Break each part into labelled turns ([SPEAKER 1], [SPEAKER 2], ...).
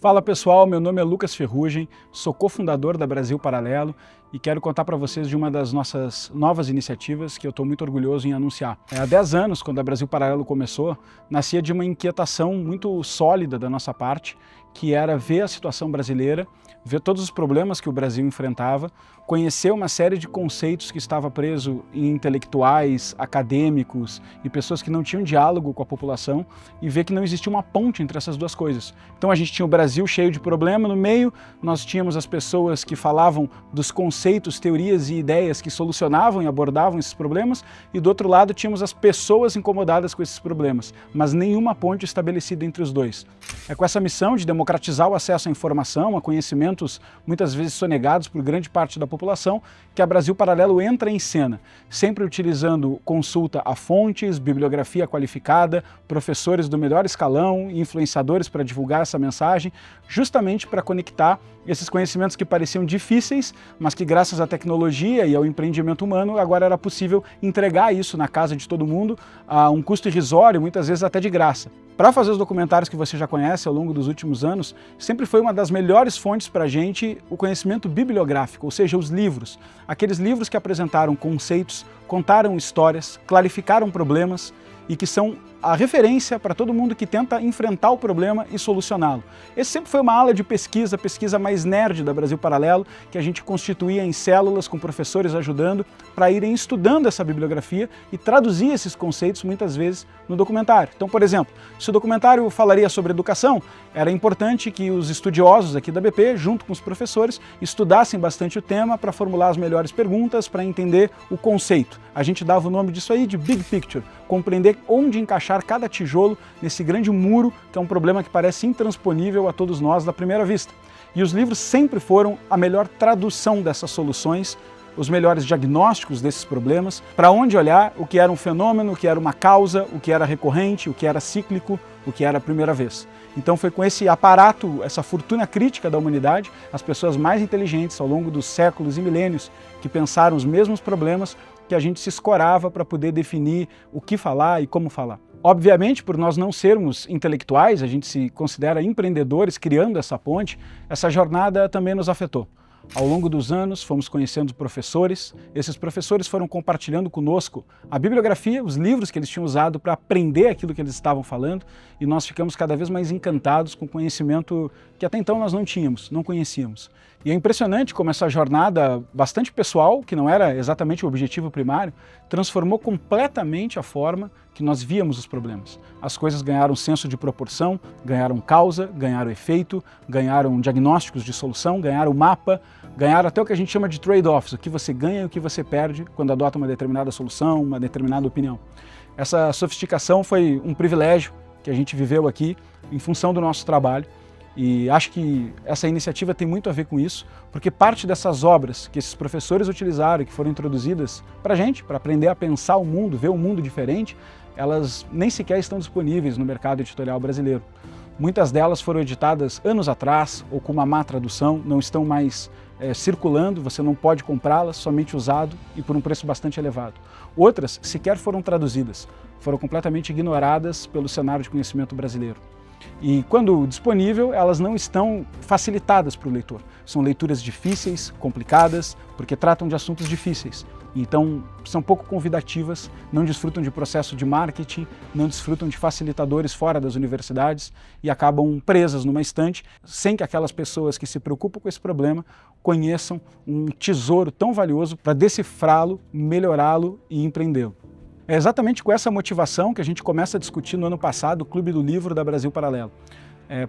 [SPEAKER 1] Fala pessoal, meu nome é Lucas Ferrugem, sou cofundador da Brasil Paralelo e quero contar para vocês de uma das nossas novas iniciativas que eu estou muito orgulhoso em anunciar. Há 10 anos, quando a Brasil Paralelo começou, nascia de uma inquietação muito sólida da nossa parte, que era ver a situação brasileira, ver todos os problemas que o Brasil enfrentava, conhecer uma série de conceitos que estava preso em intelectuais, acadêmicos e pessoas que não tinham diálogo com a população e ver que não existia uma ponte entre essas duas coisas. Então a gente tinha o Brasil cheio de problema, no meio nós tínhamos as pessoas que falavam dos conceitos, teorias e ideias que solucionavam e abordavam esses problemas e do outro lado tínhamos as pessoas incomodadas com esses problemas, mas nenhuma ponte estabelecida entre os dois. É com essa missão de democratizar o acesso à informação, a conhecimentos muitas vezes sonegados por grande parte da população, que a Brasil Paralelo entra em cena, sempre utilizando consulta a fontes, bibliografia qualificada, professores do melhor escalão e influenciadores para divulgar essa mensagem, justamente para conectar esses conhecimentos que pareciam difíceis, mas que graças à tecnologia e ao empreendimento humano agora era possível entregar isso na casa de todo mundo a um custo irrisório, muitas vezes até de graça. Para fazer os documentários que você já conhece ao longo dos últimos anos, sempre foi uma das melhores fontes para a gente o conhecimento bibliográfico, ou seja, os livros. Aqueles livros que apresentaram conceitos, contaram histórias, clarificaram problemas e que são a referência para todo mundo que tenta enfrentar o problema e solucioná-lo. Esse sempre foi uma ala de pesquisa, a pesquisa mais nerd da Brasil Paralelo, que a gente constituía em células com professores ajudando para irem estudando essa bibliografia e traduzir esses conceitos muitas vezes no documentário. Então, por exemplo, se o documentário falaria sobre educação, era importante que os estudiosos aqui da BP, junto com os professores, estudassem bastante o tema para formular as melhores perguntas, para entender o conceito. A gente dava o nome disso aí de Big Picture, compreender onde encaixar cada tijolo nesse grande muro, que é um problema que parece intransponível a todos nós da primeira vista. E os livros sempre foram a melhor tradução dessas soluções, os melhores diagnósticos desses problemas, para onde olhar, o que era um fenômeno, o que era uma causa, o que era recorrente, o que era cíclico, o que era a primeira vez. Então foi com esse aparato, essa fortuna crítica da humanidade, as pessoas mais inteligentes ao longo dos séculos e milênios que pensaram os mesmos problemas, que a gente se escorava para poder definir o que falar e como falar. Obviamente, por nós não sermos intelectuais, a gente se considera empreendedores criando essa ponte, essa jornada também nos afetou. Ao longo dos anos, fomos conhecendo professores, esses professores foram compartilhando conosco a bibliografia, os livros que eles tinham usado para aprender aquilo que eles estavam falando, e nós ficamos cada vez mais encantados com conhecimento que até então nós não tínhamos, não conhecíamos. E é impressionante como essa jornada bastante pessoal, que não era exatamente o objetivo primário, transformou completamente a forma que nós víamos os problemas. As coisas ganharam senso de proporção, ganharam causa, ganharam efeito, ganharam diagnósticos de solução, ganharam mapa, ganharam até o que a gente chama de trade-offs, o que você ganha e o que você perde quando adota uma determinada solução, uma determinada opinião. Essa sofisticação foi um privilégio que a gente viveu aqui em função do nosso trabalho. E acho que essa iniciativa tem muito a ver com isso, porque parte dessas obras que esses professores utilizaram e que foram introduzidas para a gente, para aprender a pensar o mundo, ver um mundo diferente, elas nem sequer estão disponíveis no mercado editorial brasileiro. Muitas delas foram editadas anos atrás ou com uma má tradução, não estão mais circulando, você não pode comprá-las, somente usado e por um preço bastante elevado. Outras sequer foram traduzidas, foram completamente ignoradas pelo cenário de conhecimento brasileiro. E quando disponível, elas não estão facilitadas para o leitor. São leituras difíceis, complicadas, porque tratam de assuntos difíceis. Então, são pouco convidativas, não desfrutam de processo de marketing, não desfrutam de facilitadores fora das universidades e acabam presas numa estante, sem que aquelas pessoas que se preocupam com esse problema conheçam um tesouro tão valioso para decifrá-lo, melhorá-lo e empreendê-lo. É exatamente com essa motivação que a gente começa a discutir no ano passado o Clube do Livro da Brasil Paralelo.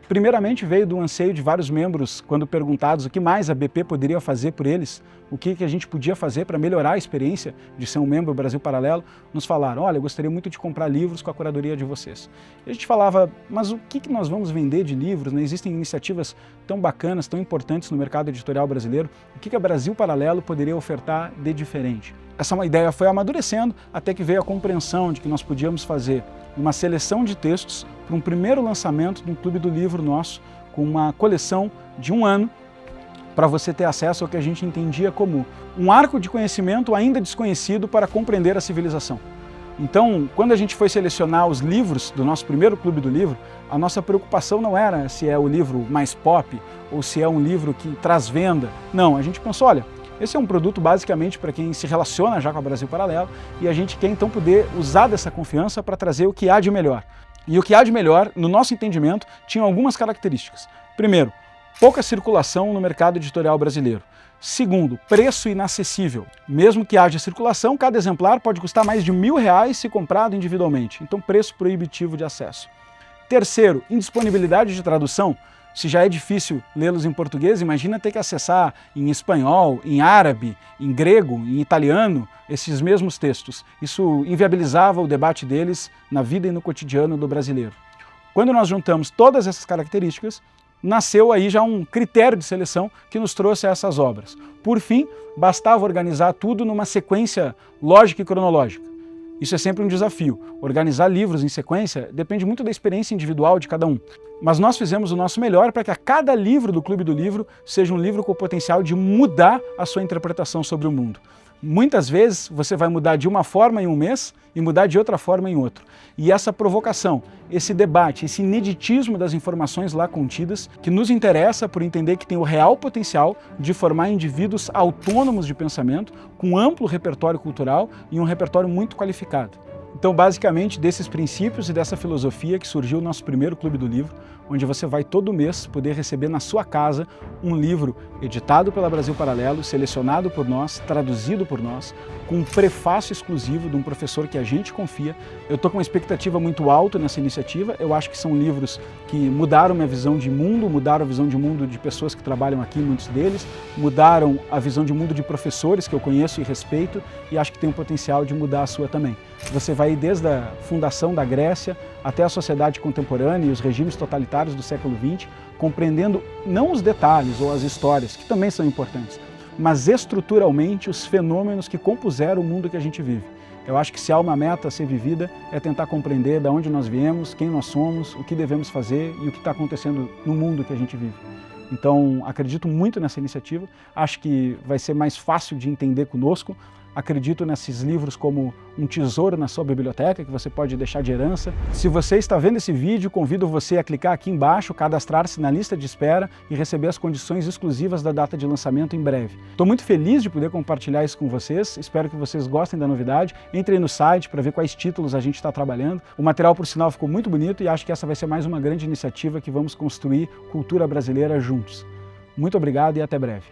[SPEAKER 1] Primeiramente veio do anseio de vários membros, quando perguntados o que mais a BP poderia fazer por eles, o que a gente podia fazer para melhorar a experiência de ser um membro do Brasil Paralelo, nos falaram, olha, eu gostaria muito de comprar livros com a curadoria de vocês. E a gente falava, mas o que nós vamos vender de livros? Né? Existem iniciativas tão bacanas, tão importantes no mercado editorial brasileiro, o que a Brasil Paralelo poderia ofertar de diferente? Essa ideia foi amadurecendo até que veio a compreensão de que nós podíamos fazer uma seleção de textos para um primeiro lançamento de um Clube do Livro nosso, com uma coleção de 1 ano, para você ter acesso ao que a gente entendia como um arco de conhecimento ainda desconhecido para compreender a civilização. Então, quando a gente foi selecionar os livros do nosso primeiro Clube do Livro, a nossa preocupação não era se é o livro mais pop ou se é um livro que traz venda. Não, a gente pensou, olha, esse é um produto basicamente para quem se relaciona já com a Brasil Paralelo e a gente quer então poder usar dessa confiança para trazer o que há de melhor. E o que há de melhor, no nosso entendimento, tinha algumas características. Primeiro, pouca circulação no mercado editorial brasileiro. Segundo, preço inacessível. Mesmo que haja circulação, cada exemplar pode custar mais de R$1.000 se comprado individualmente. Então, preço proibitivo de acesso. Terceiro, indisponibilidade de tradução. Se já é difícil lê-los em português, imagina ter que acessar em espanhol, em árabe, em grego, em italiano, esses mesmos textos. Isso inviabilizava o debate deles na vida e no cotidiano do brasileiro. Quando nós juntamos todas essas características, nasceu aí já um critério de seleção que nos trouxe a essas obras. Por fim, bastava organizar tudo numa sequência lógica e cronológica. Isso é sempre um desafio. Organizar livros em sequência depende muito da experiência individual de cada um. Mas nós fizemos o nosso melhor para que a cada livro do Clube do Livro seja um livro com o potencial de mudar a sua interpretação sobre o mundo. Muitas vezes você vai mudar de uma forma em um mês e mudar de outra forma em outro. E essa provocação, esse debate, esse ineditismo das informações lá contidas, que nos interessa por entender que tem o real potencial de formar indivíduos autônomos de pensamento, com amplo repertório cultural e um repertório muito qualificado. Então, basicamente, desses princípios e dessa filosofia que surgiu o nosso primeiro Clube do Livro, onde você vai todo mês poder receber na sua casa um livro editado pela Brasil Paralelo, selecionado por nós, traduzido por nós, com um prefácio exclusivo de um professor que a gente confia. Eu estou com uma expectativa muito alta nessa iniciativa. Eu acho que são livros que mudaram minha visão de mundo, mudaram a visão de mundo de pessoas que trabalham aqui, muitos deles, mudaram a visão de mundo de professores que eu conheço e respeito e acho que tem um potencial de mudar a sua também. Você vai desde a fundação da Grécia até a sociedade contemporânea e os regimes totalitários do século XX, compreendendo não os detalhes ou as histórias, que também são importantes, mas estruturalmente os fenômenos que compuseram o mundo que a gente vive. Eu acho que se há uma meta a ser vivida é tentar compreender de onde nós viemos, quem nós somos, o que devemos fazer e o que está acontecendo no mundo que a gente vive. Então, acredito muito nessa iniciativa, acho que vai ser mais fácil de entender conosco. Acredito nesses livros como um tesouro na sua biblioteca, que você pode deixar de herança. Se você está vendo esse vídeo, convido você a clicar aqui embaixo, cadastrar-se na lista de espera e receber as condições exclusivas da data de lançamento em breve. Estou muito feliz de poder compartilhar isso com vocês, espero que vocês gostem da novidade. Entrem no site para ver quais títulos a gente está trabalhando. O material, por sinal, ficou muito bonito e acho que essa vai ser mais uma grande iniciativa que vamos construir cultura brasileira juntos. Muito obrigado e até breve.